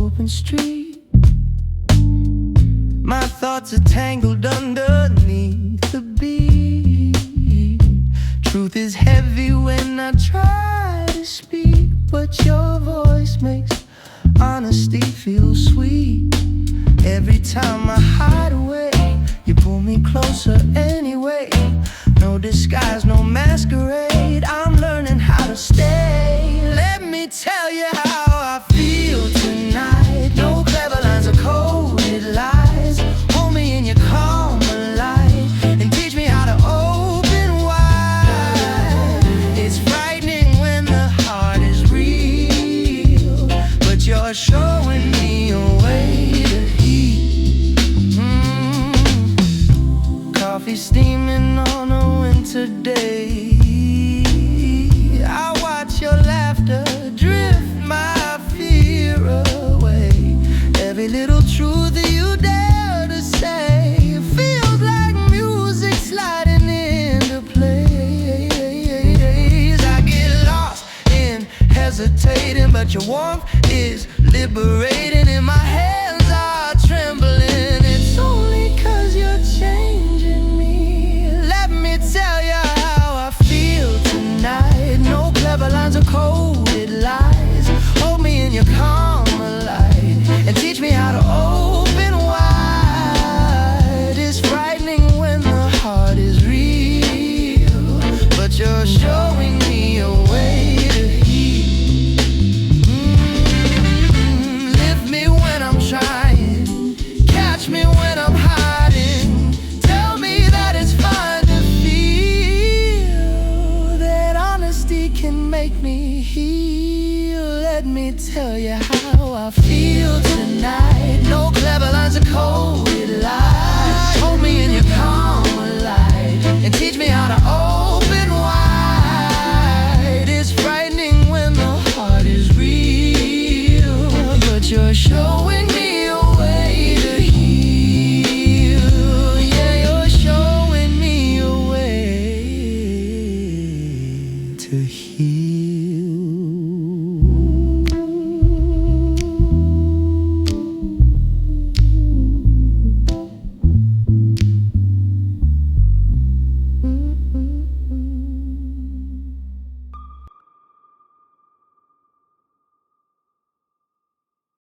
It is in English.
open street. My thoughts are tangled underneath the beat. Truth is heavy when I try to speak, but your voice makes honesty feel sweet. Every time I hide away, you pull me closer anyway. No disguise, no masquerade, I'm learning how to stay. Let me tell you how I feel tonight. No clever lines or coded lies. Hold me in your calm light and teach me how to open wide. It's frightening when the heart is real, but you're showing me a way to heat. Coffee steaming on a winter day. I watch your laughter drift my fear away. Every little truth that you dare to say feels like music sliding into place. I get lost in hesitating, but your warmth is liberating, and my hands are trembling. It's only 'cause you're changing me. Let me tell you how I feel tonight. No clever lines or coded lies. Hold me in your calm light and teach me how to open wide. It's frightening when the heart is real, but you're showing me a way to heal. Lift me when I'm trying, catch me when I'm hiding. Tell me that it's fine to feel that honesty can make me heal. Let me tell you how I feel tonight. No clever lines or coded lies. Hold me in your calm light and teach me how to open wide. It's frightening when the heart is real, but you're showing